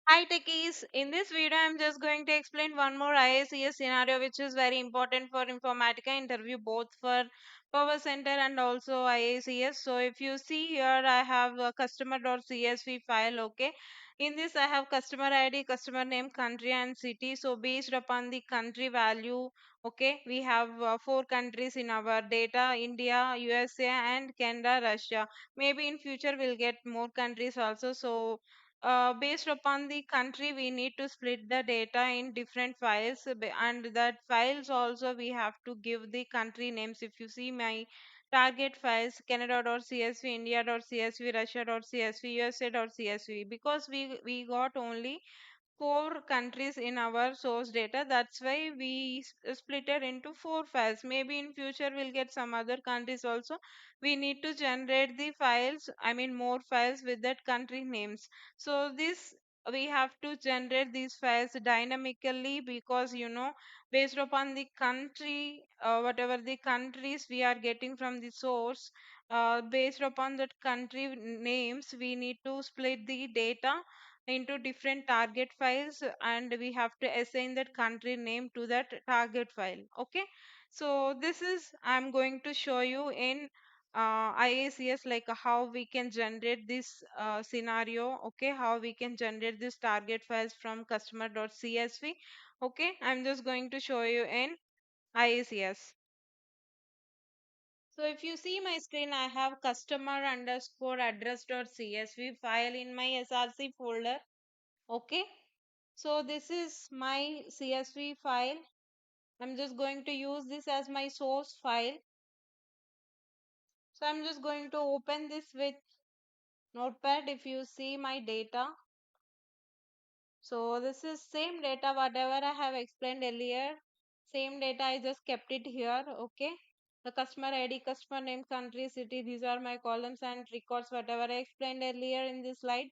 Hi techies, in this video I'm just going to explain one more IICS scenario which is very important for Informatica interview both for PowerCenter and also IICS. So if you see here I have a customer.csv file, okay. In this I have customer ID, customer name, country and city. So based upon the country value, okay, we have four countries in our data: India, USA and Canada, Russia. Maybe in future we'll get more countries also. So based upon the country we need to split the data in different files, and that files also we have to give the country names. If you see my target files, canada.csv, india.csv, russia.csv, usa.csv, because we got only four countries in our source data. That's why we split it into four files. Maybe in future we'll get some other countries also. We need to generate the files, I mean more files with that country names. So this we have to generate these files dynamically, because based upon the country, whatever the countries we are getting from the source, based upon that country names we need to split the data into different target files, and we have to assign that country name to that target file. Okay, so this is I'm going to show you in IACS, like how we can generate this scenario. Okay, how we can generate this target files from customer.csv. Okay, I'm just going to show you in IACS. So if you see my screen, I have customer underscore address.csv file in my src folder. Okay, so this is my CSV file. I'm just going to use this as my source file. So I'm just going to open this with Notepad. If you see my data, so this is same data whatever I have explained earlier. Same data, I just kept it here. Okay, the customer ID, customer name, country, city, these are my columns and records whatever I explained earlier in this slide.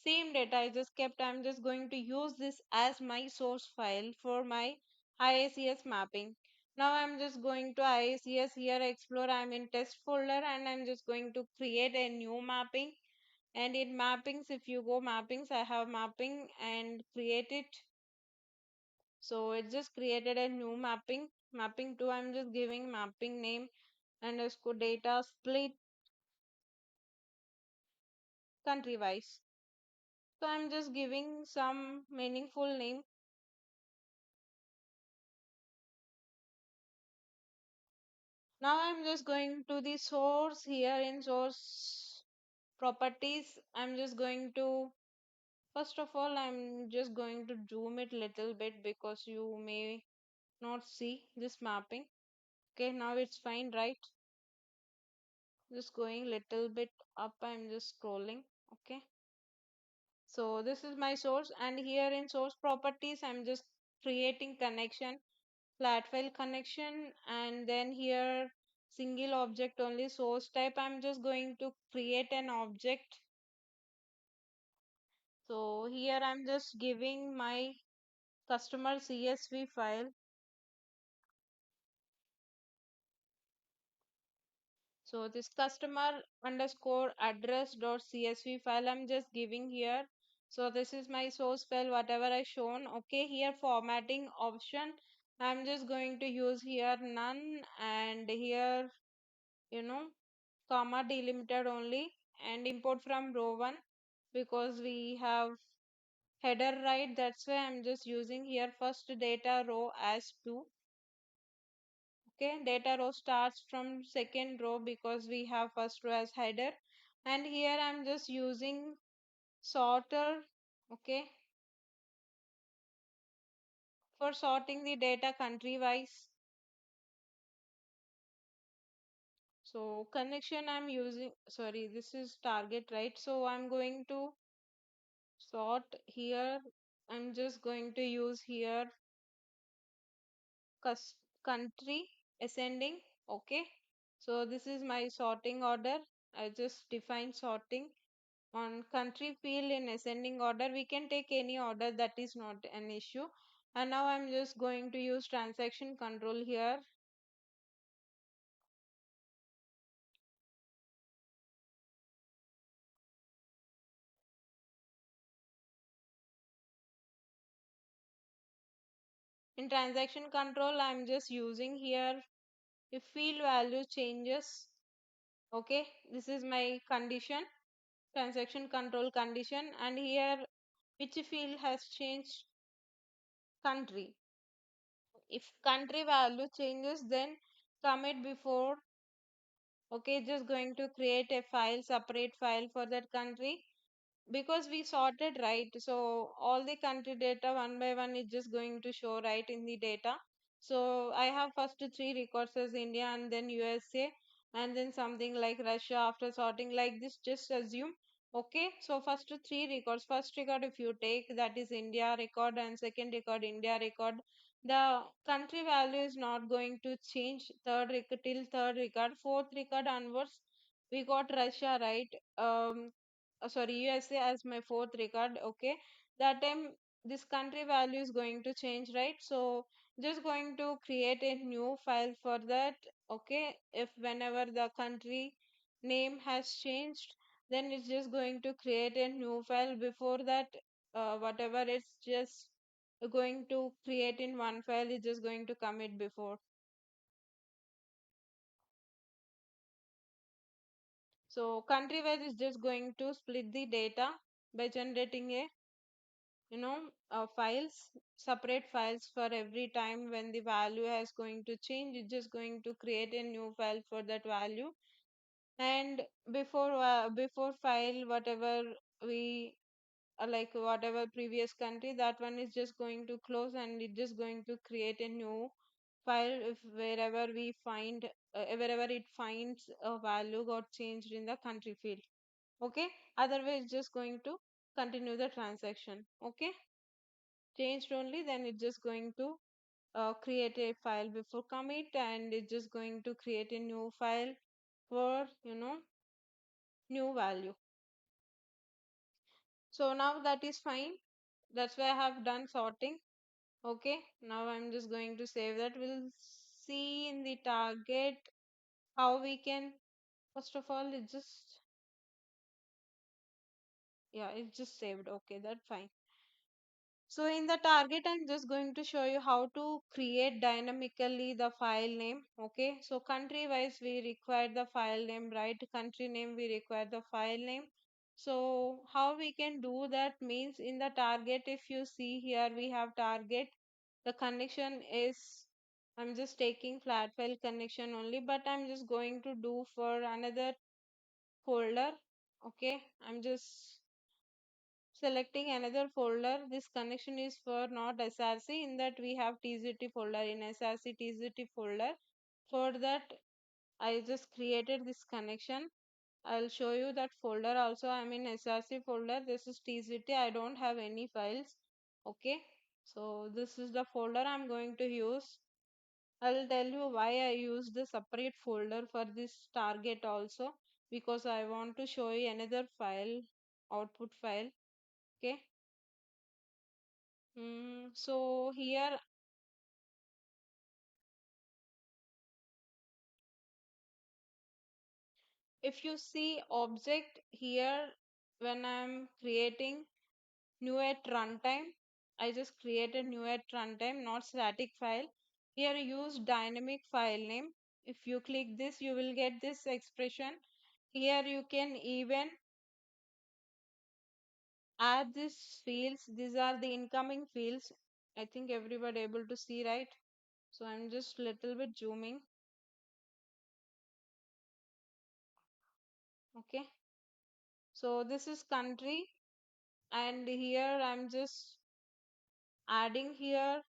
Same data I just kept. I'm just going to use this as my source file for my IICS mapping. Now I'm just going to IICS here, explore. I'm in test folder and I'm just going to create a new mapping. And in mappings, if you go mappings, I have mapping and create it. So it just created a new mapping 2. I'm just giving mapping name underscore data split country wise. So I'm just giving some meaningful name. Now I'm just going to the source. Here in source properties, I'm just going to, first of all, I'm just going to zoom it little bit because you may not see this mapping. Okay, now it's fine, right? Just going little bit up, I'm just scrolling. Okay, so this is my source, and here in source properties I'm just creating connection, flat file connection, and then here single object only. Source type, I'm just going to create an object. So here I'm just giving my customer CSV file. So this customer underscore address dot CSV file I'm just giving here. So this is my source file, whatever I shown. Okay, here formatting option, I'm just going to use here none, and here comma delimited only, and import from row 1 because we have header right. That's why I'm just using here first data row as 2. Okay, data row starts from second row because we have first row as header, and here I'm just using sorter. Okay, for sorting the data country wise. So connection I'm using, sorry, this is target, right? So I'm going to sort here. I'm just going to use here country ascending. Okay, so this is my sorting order. I just define sorting on country field in ascending order. We can take any order, that is not an issue. And now I'm just going to use transaction control here. In transaction control, I'm just using here if field value changes. Okay, this is my condition, transaction control condition, and here which field has changed? Country. If country value changes, then commit before. Okay, just going to create a file, separate file for that country, because we sorted, right? So all the country data one by one is just going to show right in the data. So I have first three records as India and then USA and then something like Russia. After sorting like this, just assume. Okay, so first three records, first record if you take, that is India record, and second record India record, the country value is not going to change. Third record till third record, fourth record onwards we got Russia, right? Sorry, USA as my fourth record. Okay, that time this country value is going to change, right? So just going to create a new file for that. Okay, if whenever the country name has changed, then it's just going to create a new file. Before that, whatever it's just going to create in one file is just going to commit before. So country wise is just going to split the data by generating a files, separate files for every time when the value is going to change. It's just going to create a new file for that value. And before file whatever we like whatever previous country, that one is just going to close and it's just going to create a new file if wherever we find wherever it finds a value got changed in the country field. Okay, otherwise just going to continue the transaction. Okay, changed only, then it's just going to create a file before commit, and it's just going to create a new file for new value. So now that is fine. That's why I have done sorting. Okay, now I'm just going to save that. We'll see in the target how we can, first of all, it just, yeah, it's just saved. Okay, that's fine. So in the target, I'm just going to show you how to create dynamically the file name. Okay, so country wise, we require the file name, right? Country name, we require the file name. So how we can do that means in the target, if you see here, we have target. The connection is, I'm just taking flat file connection only, but I'm just going to do for another folder. Okay, I'm just selecting another folder. This connection is for not SRC. In that we have TZT folder. In SRC TZT folder, for that I just created this connection. I'll show you that folder also. I'm in SRC folder. This is TZT. I don't have any files. Okay, so this is the folder I'm going to use. I'll tell you why I use the separate folder for this target also, because I want to show you another file, output file. Okay. So here, if you see object here, when I'm creating new at runtime, I just created new at runtime, not static file. Here use dynamic file name. If you click this, you will get this expression. Here you can even add these fields. These are the incoming fields. I think everybody able to see, right? So I'm just little bit zooming. Okay. So this is country, and here I'm just adding here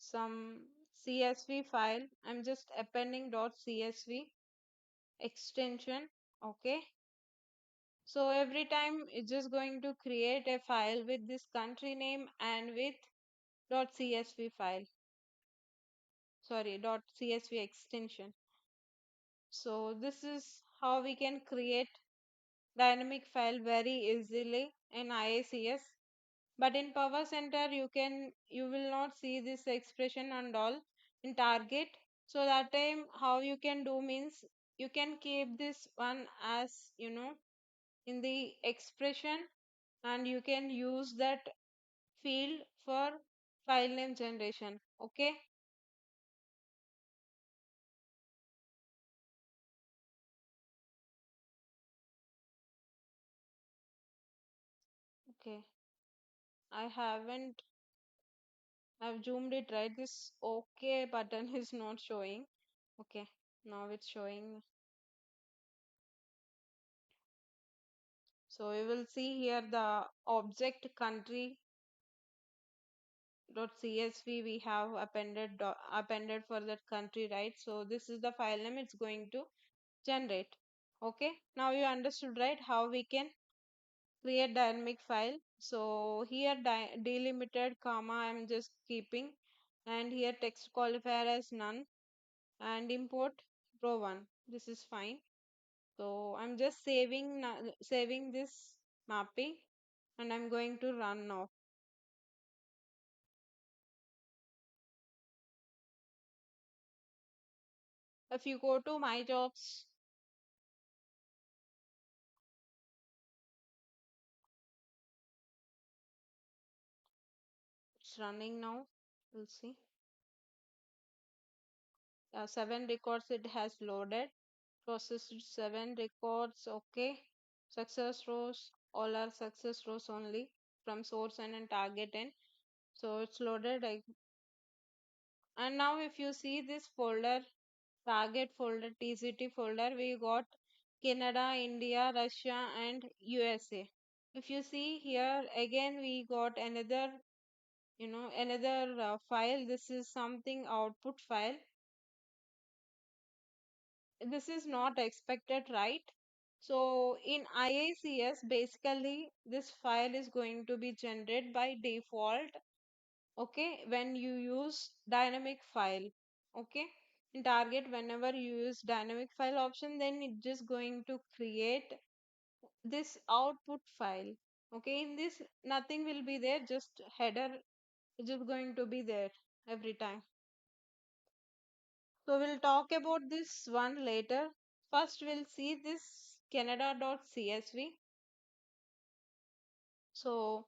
some CSV file. I'm just appending .csv extension. Okay, so every time it's just going to create a file with this country name and with .csv file, sorry, .csv extension. So this is how we can create dynamic file very easily in IICS. But in PowerCenter, you will not see this expression and all in target. So that time how you can do means you can keep this one as in the expression, and you can use that field for file name generation. Okay. Okay. I've zoomed it right. This okay button is not showing. Okay. Now it's showing. So we will see here the object country dot csv we have appended for that country, right? So this is the file name it's going to generate. Okay. Now you understood, right, how we can create dynamic file. So here delimited comma I'm just keeping, and here text qualifier as none, and import row 1. This is fine. So I'm just saving this mapping, and I'm going to run now. If you go to my jobs, it's running now. We'll see. 7 records it has loaded. Processed 7 records. Okay. Success rows. All are success rows only from source and target end. So it's loaded. And now if you see this folder, target folder, TCT folder, we got Canada, India, Russia, and USA. If you see here again, we got another, another file. This is something output file. This is not expected, right? So in IICS, basically this file is going to be generated by default, okay, when you use dynamic file. Okay, in target, whenever you use dynamic file option, then it's just going to create this output file. Okay, in this nothing will be there, just header is just going to be there every time. So we'll talk about this one later. First we'll see this canada.csv. So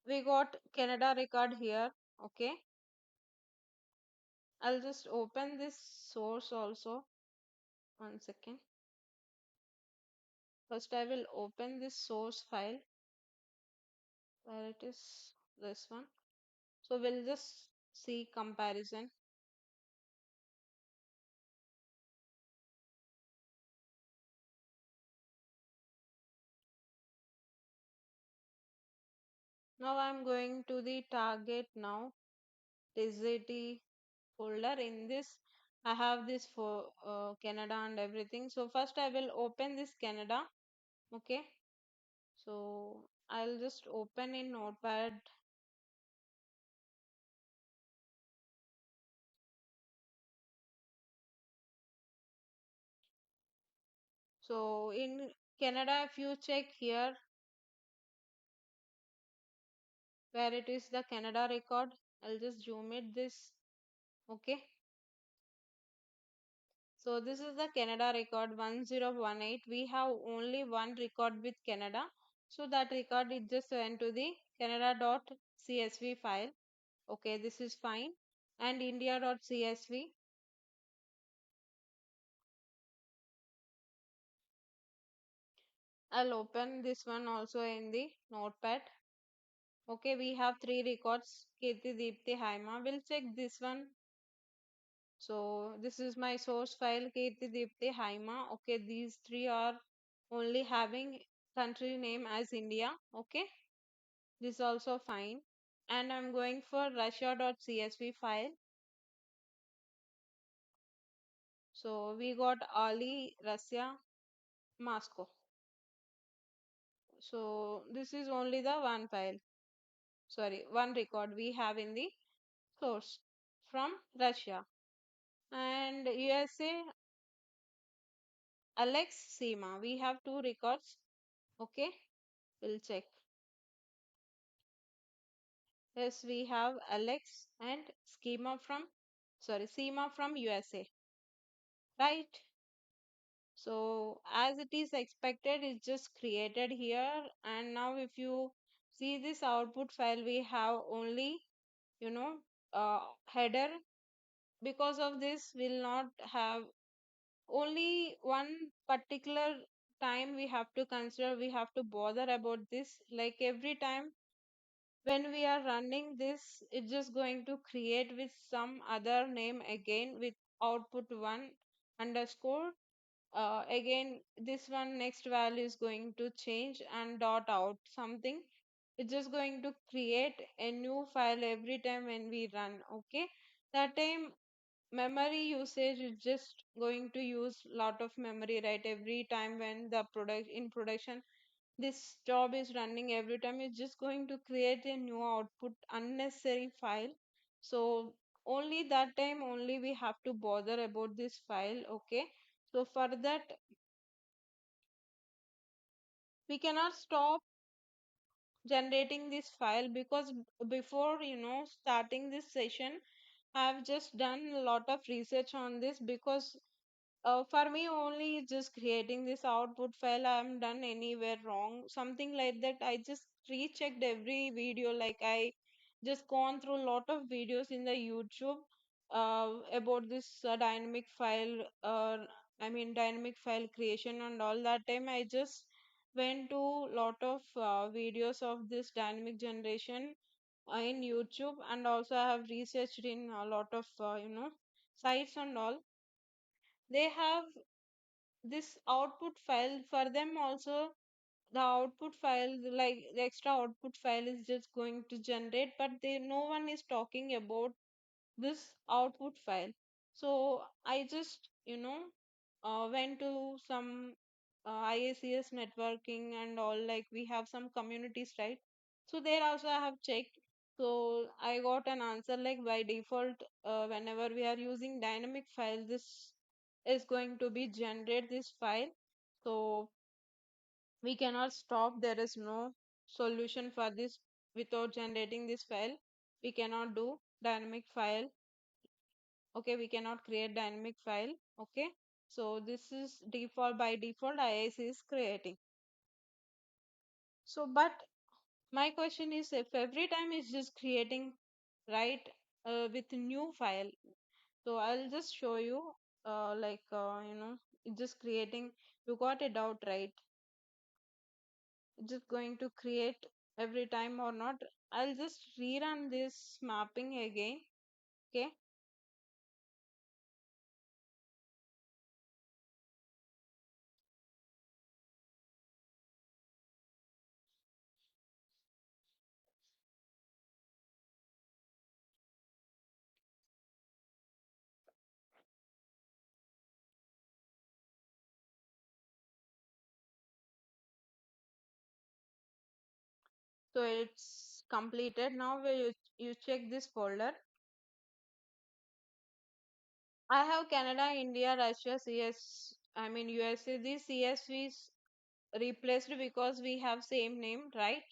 we got Canada record here. Okay, I'll just open this source also. 1 second. First I will open this source file where it is, this one. So we'll just see comparison. Now I'm going to the target now. TZT folder. In this I have this for Canada and everything. So first I will open this Canada. Okay, so I'll just open in notepad. So in Canada, if you check here where it is the Canada record, I'll just zoom it this. Okay, so this is the Canada record 1018. We have only one record with Canada, so that record is just went to the canada.csv file. Okay, this is fine. And india.csv, I'll open this one also in the notepad. Okay, we have 3 records. Kirti, Deepti, Haima. We'll check this one. So this is my source file, Kirti, Deepti, Haima. Okay, these three are only having country name as India. Okay, this is also fine. And I'm going for russia.csv file. So we got Ali, Russia, Moscow. So this is only the one file. Sorry, one record we have in the source from Russia. And USA, Alex, Seema. We have 2 records. Okay, we'll check. Yes, we have Alex and Seema from USA. Right? So as it is expected, it's just created here. And now if you see this output file, we have only, you know, header. Because of this, we'll not have only one particular time we have to consider, we have to bother about this. Like every time when we are running this, it's just going to create with some other name again with output one underscore. Again, this one next value is going to change and dot out something. It's just going to create a new file every time when we run. Okay, that time memory usage is just going to use lot of memory, right? Every time when the product in production, this job is running, every time it's just going to create a new output unnecessary file. So only that time only we have to bother about this file. Okay, so for that, we cannot stop generating this file, because before, starting this session, I've just done a lot of research on this. Because for me only just creating this output file, I'm done anywhere wrong, something like that. I just rechecked every video, like I just gone through a lot of videos in the YouTube about this dynamic file, dynamic file creation and all. That time I just went to lot of videos of this dynamic generation in YouTube, and also I have researched in a lot of sites and all. They have this output file for them also. The output file, like the extra output file, is just going to generate, but no one is talking about this output file. So I just went to some IICS networking and all, like we have some communities, right? So there also I have checked. So I got an answer, like by default, whenever we are using dynamic file, this is going to be generate this file. So we cannot stop. There is no solution for this without generating this file. We cannot do dynamic file. Okay, we cannot create dynamic file. Okay, so this is default, by default IIC is creating. So but my question is, if every time it's just creating, right, with new file. So I'll just show you, it's just creating. You got a doubt, right? It's just going to create every time or not? I'll just rerun this mapping again. Okay, so it's completed. Now where you check this folder. I have Canada, India, Russia, CS, USA. This CSV is replaced because we have same name, right?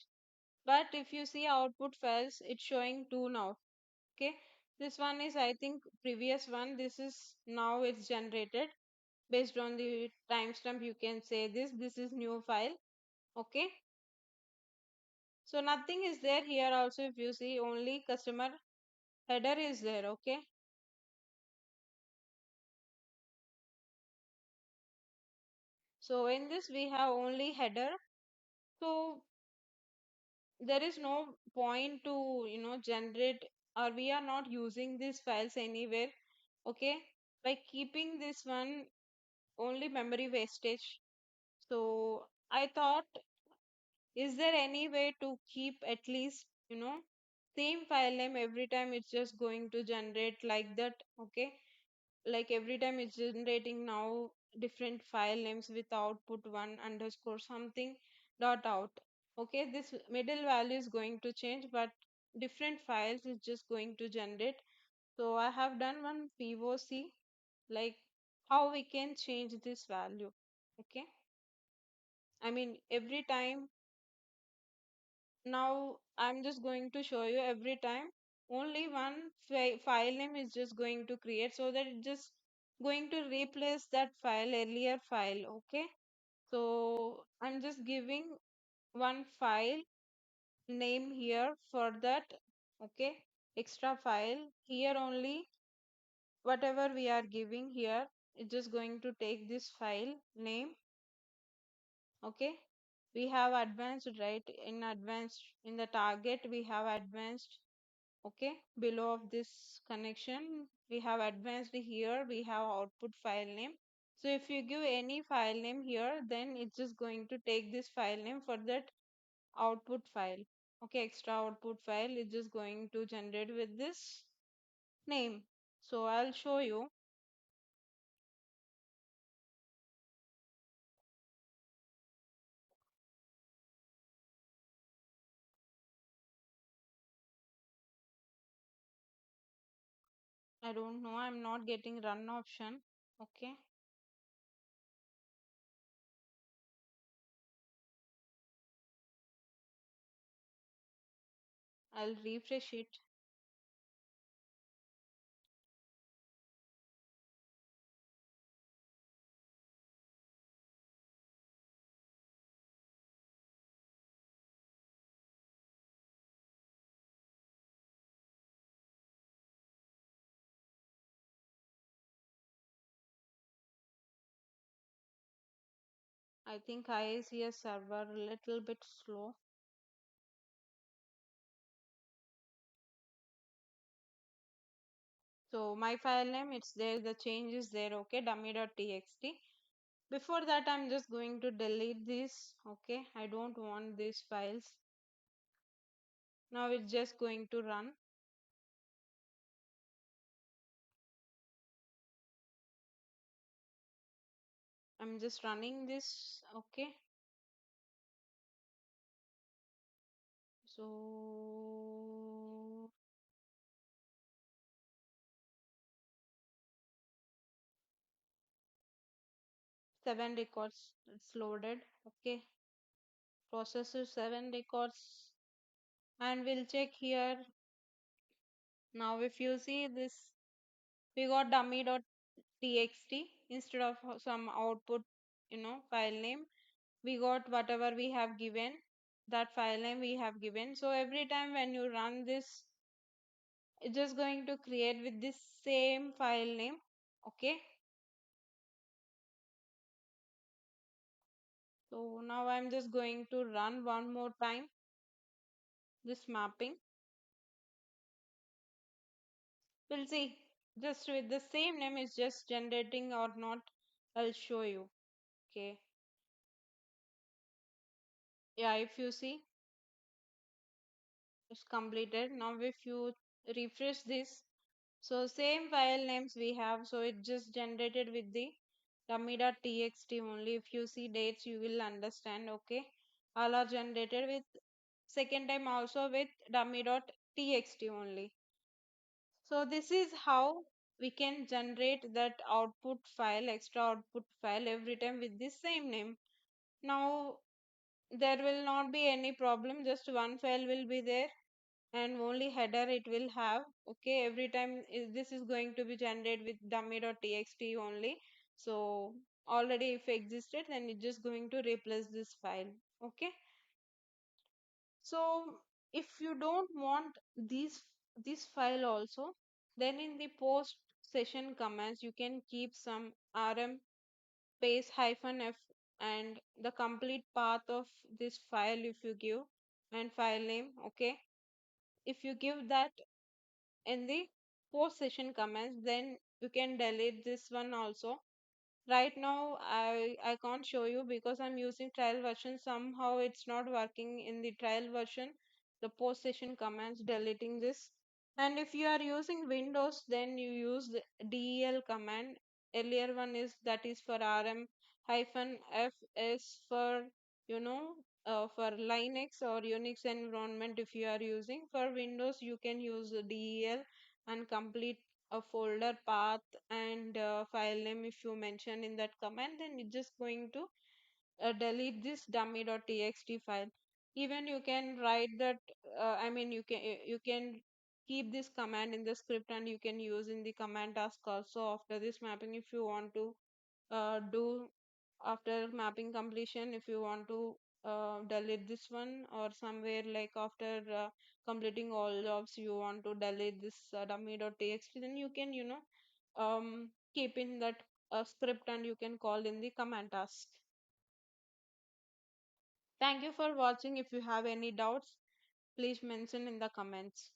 But if you see output files, it's showing two now. Okay, this one is, I think, previous one. This is now it's generated based on the timestamp. You can say this is new file. Okay, so nothing is there here. Also, if you see, only customer header is there. Okay, so in this we have only header. So there is no point to generate, or we are not using these files anywhere. Okay, by keeping this one, only memory wastage. So I thought, is there any way to keep at least same file name every time it's just going to generate like that? Okay, like every time it's generating now different file names with output one underscore something dot out. Okay, this middle value is going to change, but different files is just going to generate. So I have done one POC, like how we can change this value. Okay, every time. Now I'm just going to show you every time only one file name is just going to create, so that it just going to replace that file, earlier file. Okay, so I'm just giving one file. name here for that. Okay, extra file here only, whatever we are giving here, it's just going to take this file name. Okay, we have advanced, right? In advanced, in the target we have advanced. Okay, below of this connection we have advanced. Here we have output file name. So if you give any file name here, then it's just going to take this file name for that output file. Okay, extra output file is just going to generate with this name. So I'll show you. I don't know, I'm not getting run option. Okay, I'll refresh it. I think IICS server a little bit slow. So my file name, it's there, the change is there. Okay, dummy.txt. Before that, I'm just going to delete this. Okay, I don't want these files. Now it's just going to run. I'm just running this. Okay, so 7 records, it's loaded. Okay, processor 7 records, and we'll check here. Now if you see this, we got dummy.txt instead of some output, file name. We got whatever we have given, that file name we have given. So every time when you run this, it's just going to create with this same file name. Okay, so now I'm just going to run one more time this mapping. We'll see just with the same name is just generating or not. I'll show you. Okay, yeah, if you see, it's completed. Now if you refresh this, so same file names we have, so it just generated with the dummy.txt only. If you see dates, you will understand. Okay, all are generated with second time also with dummy.txt only. So this is how we can generate that output file, extra output file every time with the same name. Now there will not be any problem, just one file will be there and only header it will have. Okay, every time this is going to be generated with dummy.txt only. So already if existed, then it's just going to replace this file. Okay, so if you don't want this file also, then in the post session commands you can keep some rm space hyphen f and the complete path of this file if you give, and file name. Okay, if you give that in the post session commands, then you can delete this one also. Right now I can't show you because I'm using trial version. Somehow it's not working in the trial version, the post session commands deleting this. And if you are using Windows, then you use the del command. Earlier one is that is for rm hyphen f is for, you know for Linux or Unix environment. If you are using for Windows, you can use the del and complete a folder path and file name. If you mention in that command, then it's just going to delete this dummy.txt file. Even you can write that, I mean you can keep this command in the script and you can use in the command task also after this mapping. If you want to do after mapping completion, if you want to delete this one, or somewhere like after completing all jobs you want to delete this dummy.txt, then you can keep in that script and you can call in the command task. Thank you for watching. If you have any doubts, please mention in the comments.